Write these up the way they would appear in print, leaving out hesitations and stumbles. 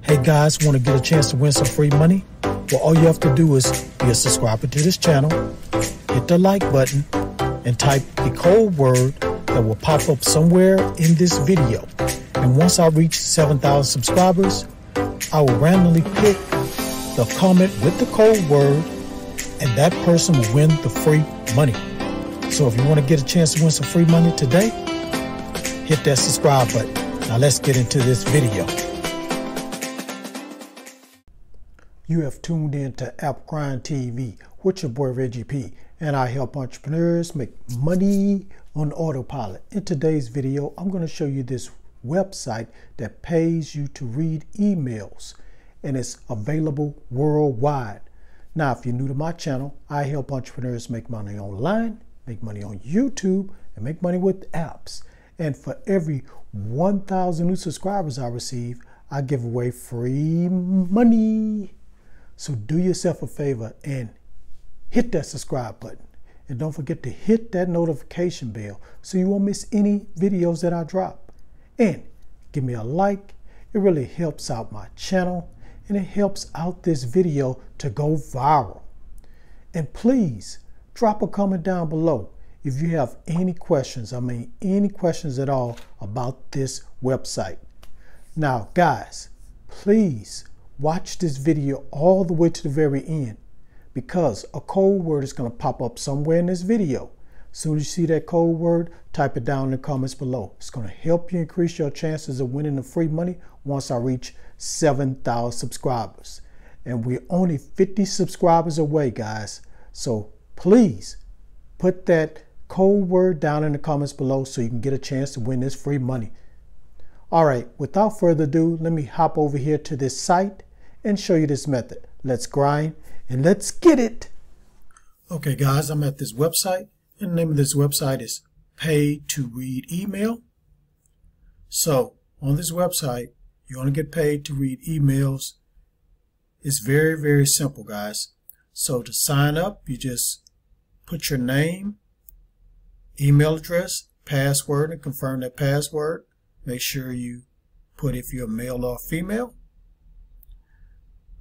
Hey guys, want to get a chance to win some free money? Well, all you have to do is be a subscriber to this channel, hit the like button, and type the code word that will pop up somewhere in this video. And once I reach 7,000 subscribers, I will randomly pick the comment with the code word, and that person will win the free money. So if you want to get a chance to win some free money today, hit that subscribe button. Now let's get into this video. You have tuned in to AppGrind TV with your boy Reggie P, and I help entrepreneurs make money on autopilot. In today's video, I'm going to show you this website that pays you to read emails, and it's available worldwide. Now, if you're new to my channel, I help entrepreneurs make money online, make money on YouTube, and make money with apps. And for every 1,000 new subscribers I receive, I give away free money. So do yourself a favor and hit that subscribe button. And don't forget to hit that notification bell so you won't miss any videos that I drop. And give me a like. It really helps out my channel and it helps out this video to go viral. And please drop a comment down below if you have any questions. Any questions at all about this website. Now, guys, please watch this video all the way to the very end, because a code word is going to pop up somewhere in this video. As soon as you see that code word, type it down in the comments below. It's going to help you increase your chances of winning the free money once I reach 7,000 subscribers. And we're only 50 subscribers away, guys. So please put that code word down in the comments below so you can get a chance to win this free money. All right, without further ado, let me hop over here to this site and show you this method. Let's grind and let's get it. Okay guys, I'm at this website, and the name of this website is Pay to Read Email. So on this website, you want to get paid to read emails. It's very, very simple, guys. So to sign up, you just put your name, email address, password, and confirm that password. Make sure you put if you're male or female.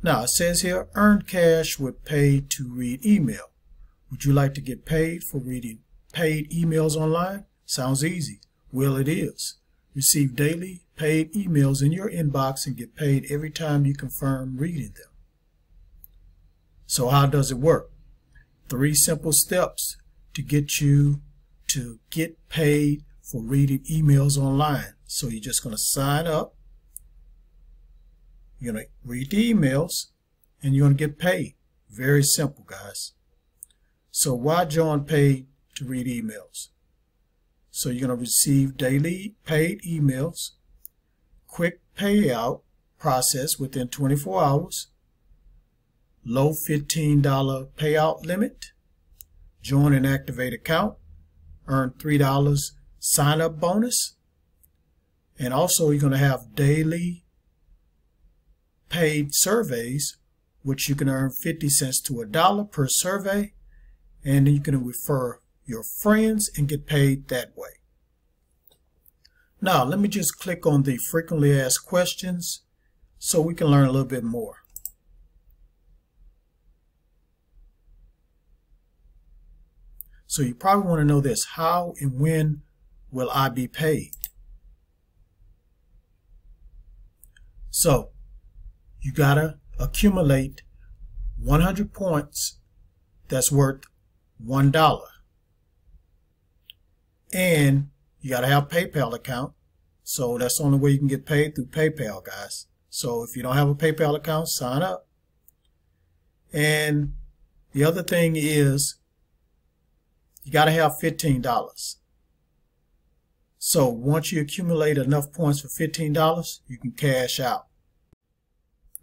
Now it says here, earn cash with Pay to Read Email. Would you like to get paid for reading paid emails online? Sounds easy. Well, it is. Receive daily paid emails in your inbox and get paid every time you confirm reading them. So how does it work? 3 simple steps to get you to get paid for reading emails online. So you're just going to sign up. You're going to read the emails and you're going to get paid. Very simple, guys. So why join Pay to Read Emails? So you're going to receive daily paid emails, quick payout process within 24 hours, low $15 payout limit, join and activate account, earn $3 sign up bonus, and also you're going to have daily paid surveys, which you can earn 50 cents to $1 per survey, and then you can refer your friends and get paid that way. Now let me just click on the frequently asked questions so we can learn a little bit more. So you probably want to know this: how and when will I be paid? So you gotta accumulate 100 points that's worth $1, and you gotta have a PayPal account. So that's the only way you can get paid, through PayPal, guys. So if you don't have a PayPal account, sign up. And the other thing is you gotta have $15. So once you accumulate enough points for $15, you can cash out.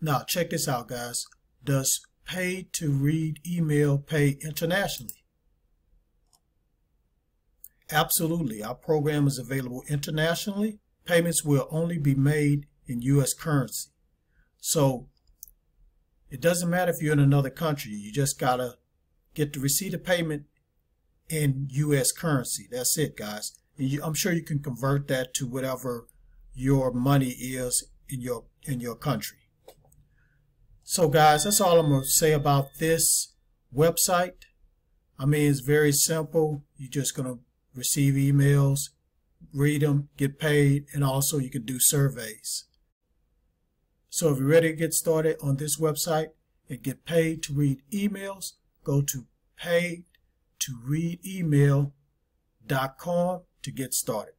Now check this out, guys. Does Pay to Read Email pay internationally? Absolutely. Our program is available internationally. Payments will only be made in U.S. currency. So it doesn't matter if you're in another country. You just gotta get the receipt of payment in U.S. currency. That's it, guys. And I'm sure you can convert that to whatever your money is in your country. So guys, that's all I'm going to say about this website. I mean, it's very simple. You're just going to receive emails, read them, get paid, and also you can do surveys. So if you're ready to get started on this website and get paid to read emails, go to paidtoreademail.com to get started.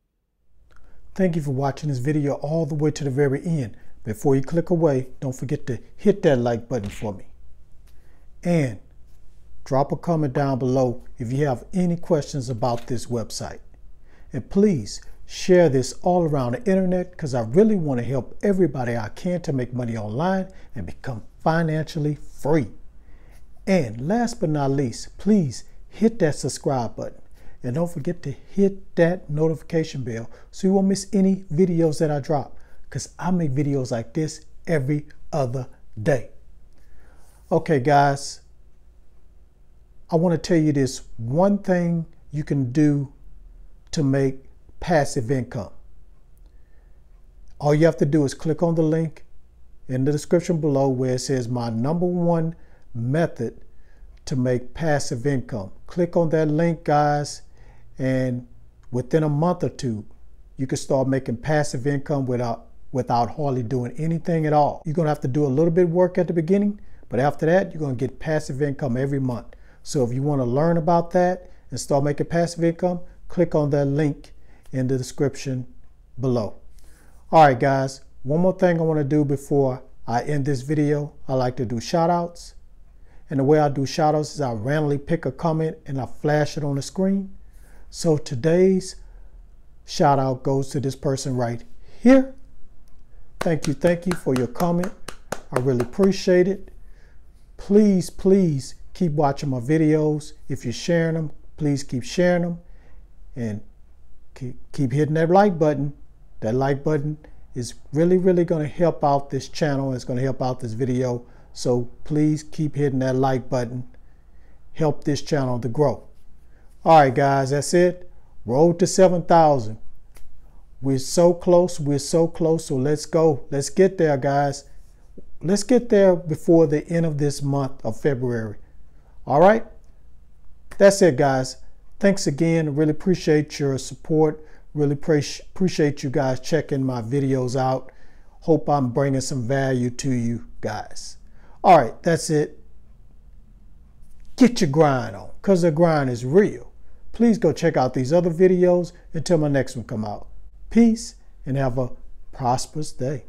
Thank you for watching this video all the way to the very end. Before you click away, don't forget to hit that like button for me. And drop a comment down below if you have any questions about this website. And please share this all around the internet, because I really want to help everybody I can to make money online and become financially free. And last but not least, please hit that subscribe button. And don't forget to hit that notification bell so you won't miss any videos that I drop, because I make videos like this every other day. Okay, guys, I want to tell you this one thing you can do to make passive income. All you have to do is click on the link in the description below where it says my #1 method to make passive income. Click on that link, guys, and within a month or two, you can start making passive income without hardly doing anything at all. You're going to have to do a little bit of work at the beginning, but after that, you're going to get passive income every month. So if you want to learn about that and start making passive income, click on that link in the description below. All right, guys, one more thing I want to do before I end this video. I like to do shout outs. And the way I do shout outs is I randomly pick a comment and I flash it on the screen. So today's shout out goes to this person right here. Thank you for your comment. I really appreciate it. Please keep watching my videos. If you're sharing them, please keep sharing them and keep hitting that like button. That like button is really going to help out this channel. It's going to help out this video. So please keep hitting that like button. Help this channel to grow. All right, guys, that's it. Road to 7,000. We're so close. So let's go. Let's get there, guys. Let's get there before the end of this month of February. All right. That's it, guys. Thanks again. I really appreciate your support. Really appreciate you guys checking my videos out. Hope I'm bringing some value to you guys. All right. That's it. Get your grind on, because the grind is real. Please go check out these other videos until my next one come out. Peace and have a prosperous day.